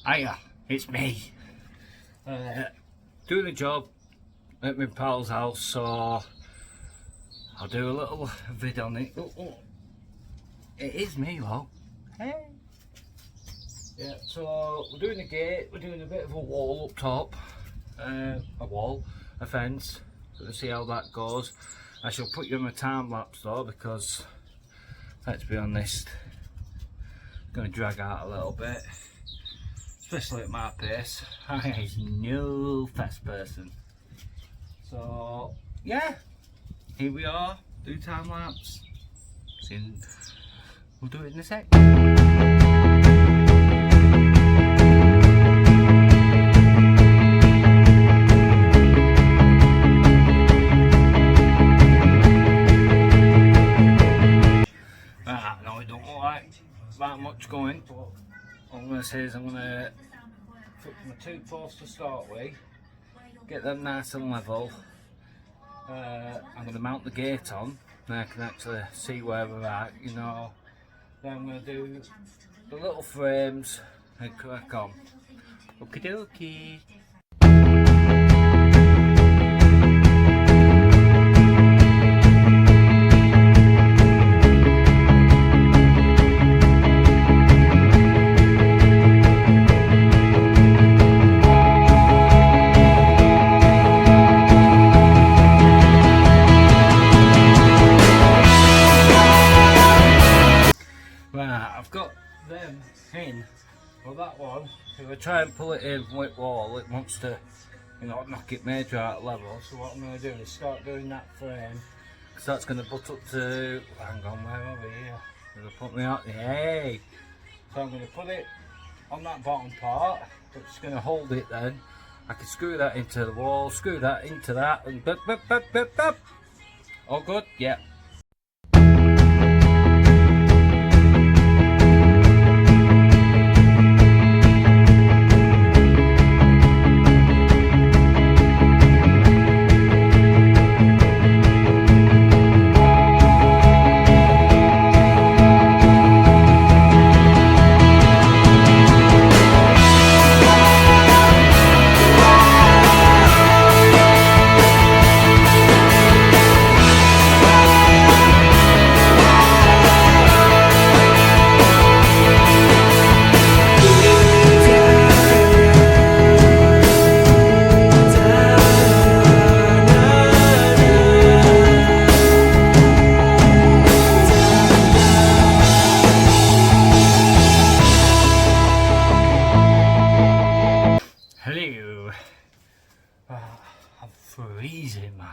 Hiya, it's me. Doing a job at my pal's house, so I'll do a little vid on it. Oh. It is me, though. Hey. Yeah, so we're doing a gate, we're doing a bit of a wall up top. A fence. So we'll see how that goes. I shall put you in my time lapse though, because let's be honest, it's going to drag out a little bit. Especially at my pace. I am no fast person. So yeah, here we are, do time lapse. We'll do it in a sec. No, it don't look like that much going, but what I'm going to say is I'm going to fix my two posts to start with, get them nice and level. I'm going to mount the gate on, then I can actually see where we're at, you know. Then I'm going to do the little frames and crack on. Okie dokie. Right, I've got them in. Well, that one, if I try and pull it in with wall, it wants to, you know, knock it major out of level. So what I'm going to do is start doing that frame, because that's going to butt up to, hang on, where are we here? Going to put me out, hey! So I'm going to put it on that bottom part, but just going to hold it then. I can screw that into the wall, screw that into that, and bip, bip, bip, bip, bip. All good? Yeah. Hello. I'm freezing, man.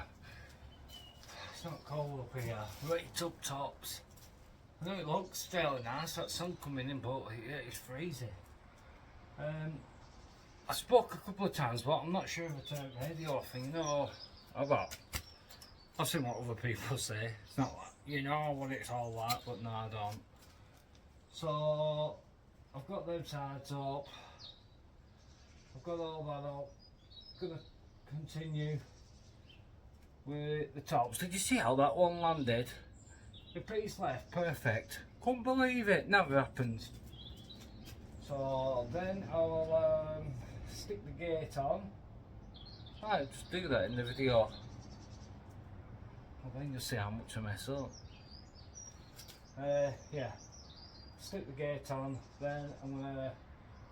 It's not cold up here. Right up tops. I know it looks fairly nice, that sun coming in, but yeah, it's freezing. I spoke a couple of times, but I'm not sure if I turned the radio off. You know, I've seen what other people say. It's not like, you know what it's all like, but no, I don't. So I've got them sides up. I've got all that up. Gonna continue with the tops. Did you see how that one landed? The piece left, perfect. Couldn't believe it, never happens. So then I'll stick the gate on. I'll just do that in the video. Well, then you'll see how much I mess up. Yeah, stick the gate on, then I'm gonna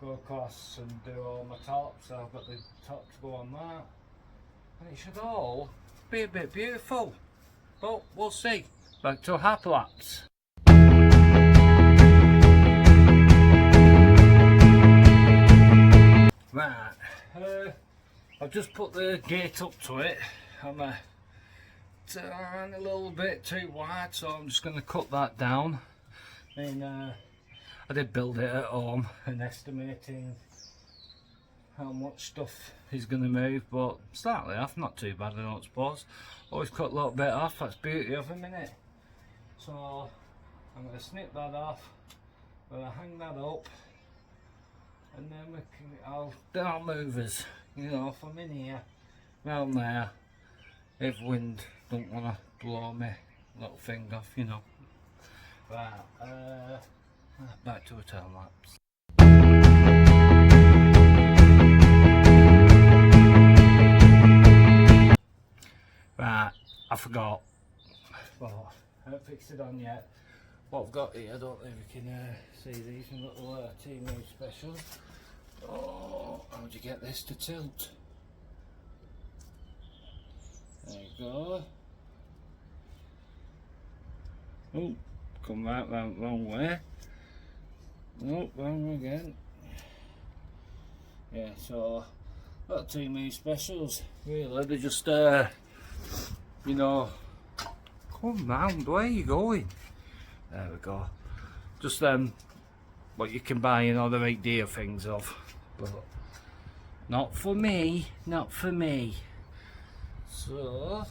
go across and do all my tops. So I've got the top to go on that, and it should all be a bit beautiful, but we'll see. Back to a half lapse. Right, I've just put the gate up to it. I'm a tiny little bit too wide, so I'm just going to cut that down. And I did build it at home and estimating how much stuff is going to move, but slightly off, not too bad I don't suppose. Always cut a little bit off, that's beauty of a minute. So I'm going to snip that off, I'm going to hang that up, and then I'll move us, you know, from in here round there, if wind don't want to blow me little thing off, you know. Right, back to a time lapse. I forgot. Well, I haven't fixed it on yet. What I've got here, I don't know if you can see these little Team specials. Oh, how'd you get this to tilt? There you go. Oh, come right round wrong way. Oh, wrong again. Yeah, so got Team specials. Really, they're just you know. Come round, where are you going? There we go. Just what you can buy, you know, the right dear things of, but not for me, not for me. So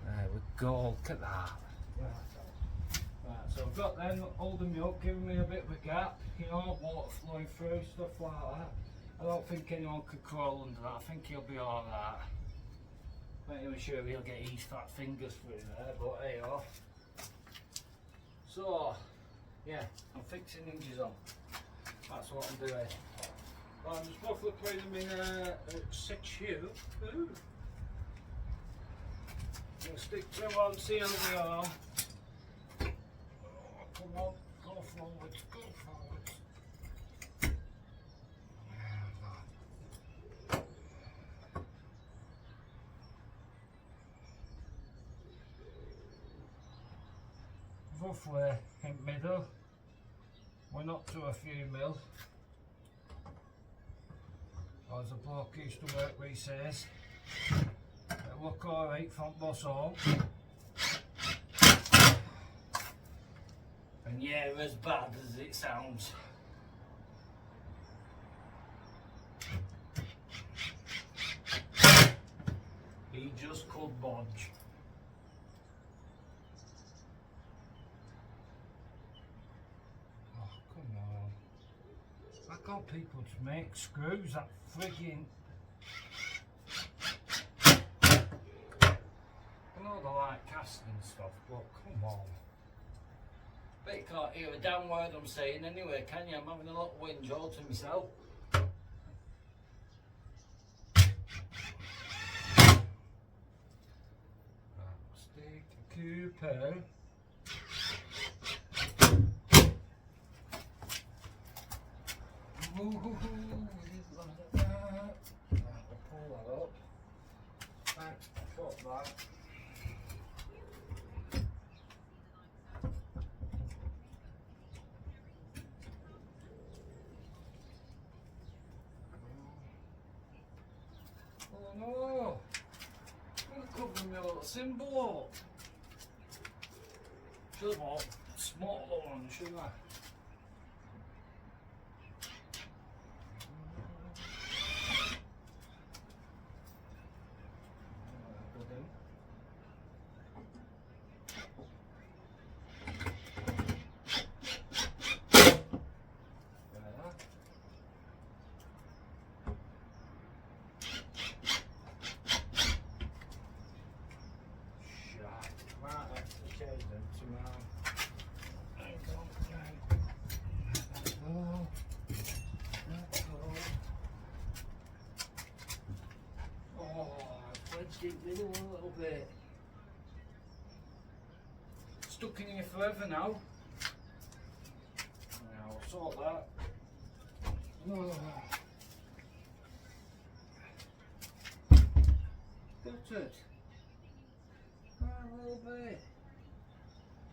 there we go. Look at that. Right, so I've got them holding me up, giving me a bit of a gap, you know, water flowing through, stuff like that. I don't think anyone could crawl under that. I think he'll be alright. Not even sure he'll get his fat fingers through there, but hey oh. So, yeah, I'm fixing hinges on. That's what I'm doing. I'm just roughly putting them in 6U. Ooh. I'm going to stick to one, see how they are. Oh, come on, go forwards, go forwards. Roughly in middle, we're not to a few mil. As a bloke used to work with, he says, it'll look alright from boss home. And yeah, as bad as it sounds. He just could bodge. I got people to make screws that frigging. I know they like casting stuff, but come on. Bet you can't hear a damn word I'm saying anyway, can you? I'm having a lot of whinge all to myself. Stick Cooper. Ooh, like that. Right, we'll pull that up. Right, cut that. Oh no! I'm gonna cover my little symbol up. Should have bought a smaller one, shouldn't I? Get rid of one a little bit. Stuck in here forever now. Now I'll sort that. Oh. Got it. A little bit.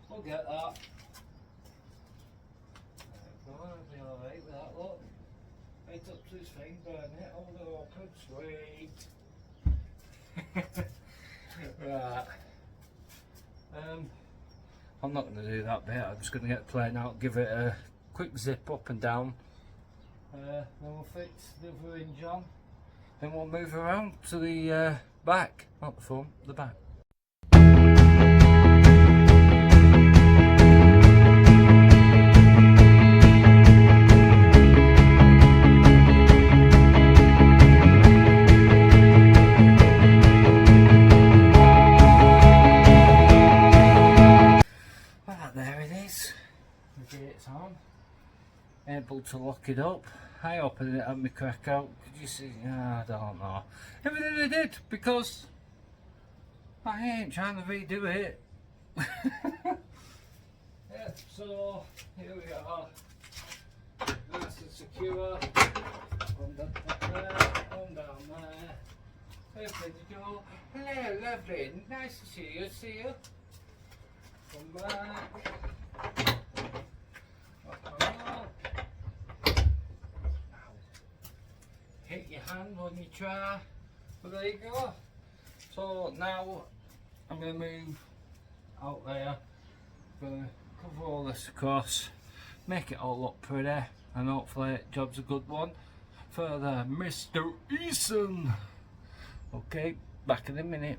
We'll get that. It'll be alright with that, look. Right up to his thing, burn it, hold it open, sweet. Right. I'm not going to do that bit, I'm just going to get the plane out, give it a quick zip up and down. Then we'll fix the other hinge on. Then we'll move around to the back, not the front, the back. Able to lock it up. I opened it, had me crack out. Could you see? I don't know. Everything I did because I ain't trying to redo it. Yeah, so here we are. Nice and secure. Come down there, come down there. Open the door. Hello, lovely. Nice to see you. See you. Come back. Hit your hand when you try. But there you go. So now I'm going to move out there. I'm going to cover all this across, make it all look pretty, and hopefully job's a good one for the Mr. Eason. Okay, back in a minute.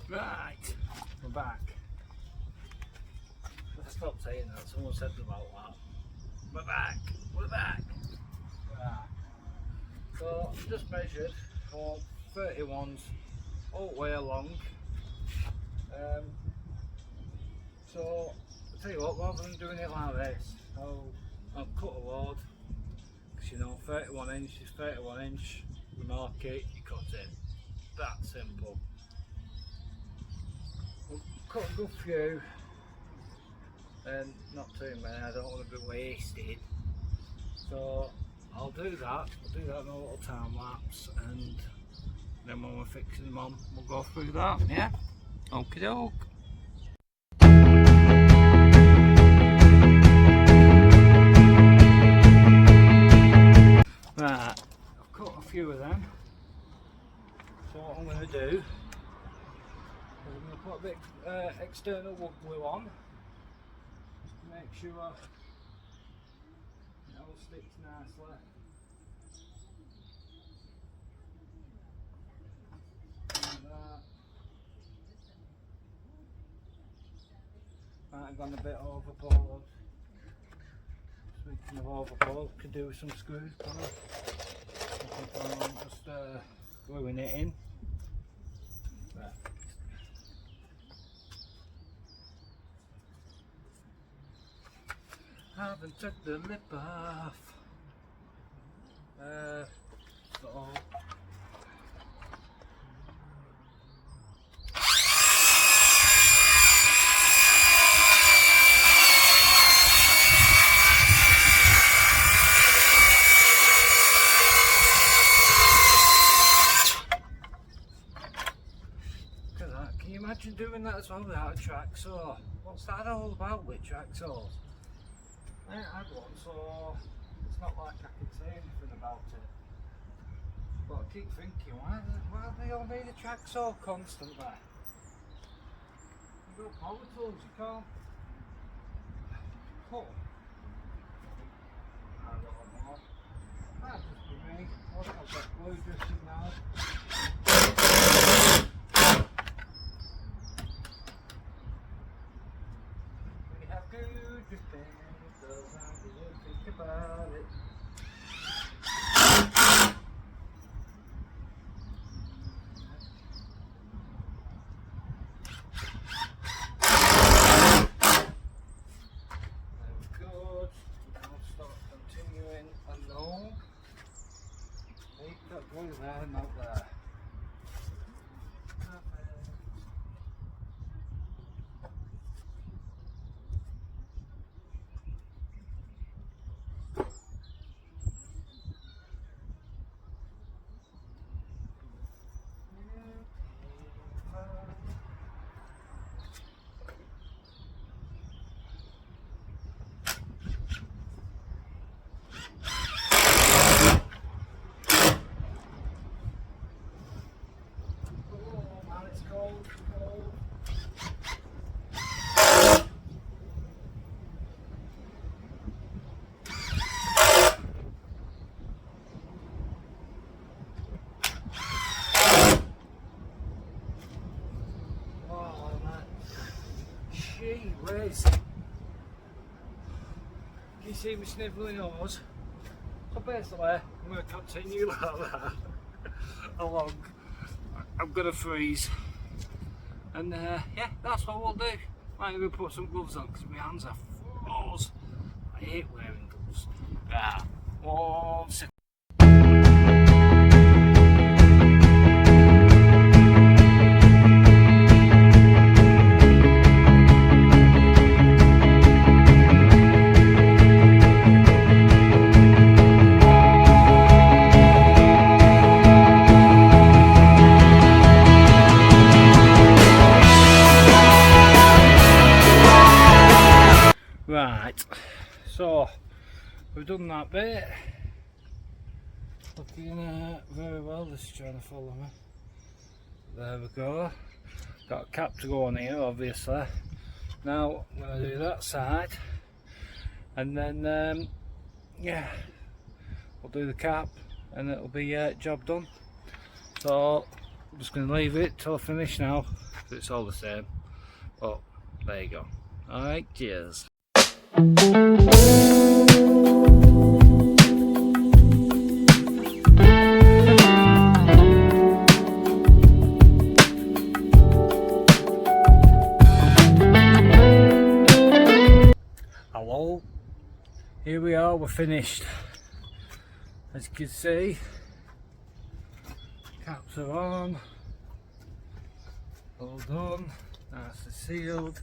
Right, we're back. Let's stop saying that, someone said about that. We're back, we're back. Right. So I've just measured for 31s all the way along. So I'll tell you what, rather than doing it like this, I'll cut a load, because you know 31 inch is 31 inch, you mark it, you cut it. That simple. We'll cut a good few, and not too many, I don't want to be wasted. So I'll do that, in a little time lapse, and then when we're fixing them on, we'll go through that, yeah? Okie doke. Right, I've cut a few of them. So what I'm going to do is I'm going to put a bit external wood glue on, make sure it all sticks nicely. Like that. Might have gone a bit overboard. Speaking of overboard, could do with some screws, can't I? Just gluing it in. Right. Haven't took the lip off. So imagine doing that as well without a track saw. What's that all about with track saws? I ain't had one, so it's not like I can say anything about it. But I keep thinking, why do they all need a track saw constantly? You've got power tools, you can't cut. I don't know. That's just for me. I've got glue just now. Good things, I didn't think about it. Good. Now start continuing along. Take that glue there, not there. Whiz. Can you see me snivelling nose? So basically, I'm going to continue like that along. I'm going to freeze. And yeah, that's what we'll do. I'm going to put some gloves on because my hands are froze. I hate wearing gloves. Ah, 1 second. we've done that bit. Looking very well. This is trying to follow me. There we go. Got a cap to go on here, obviously. Now I'm going to do that side, and then yeah, we'll do the cap, and it'll be job done. So I'm just going to leave it till I finish now, because it's all the same. But there you go. Alright, cheers. Hello, here we are, we're finished. As you can see, caps are on, all done, nicely sealed.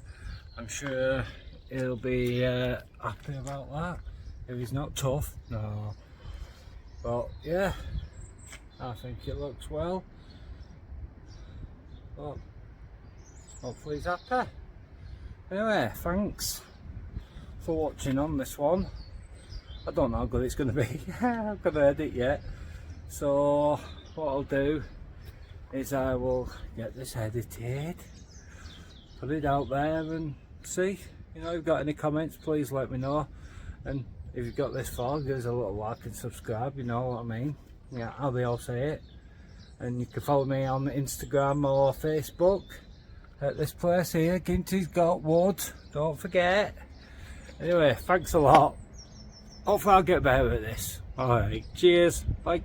I'm sure he'll be happy about that, if he's not tough, no. But yeah, I think it looks well. But hopefully he's happy. Anyway, thanks for watching on this one. I don't know how good it's going to be. I haven't heard it yet. So what I'll do is I will get this edited, put it out there and see. You know, if you've got any comments, please let me know. And if you've got this far, give us a little like and subscribe, you know what I mean. Yeah, how they all say it. And you can follow me on Instagram or Facebook at this place here, Ginty's Got Wood. Don't forget. Anyway, thanks a lot. Hopefully I'll get better at this. Alright, cheers, bye.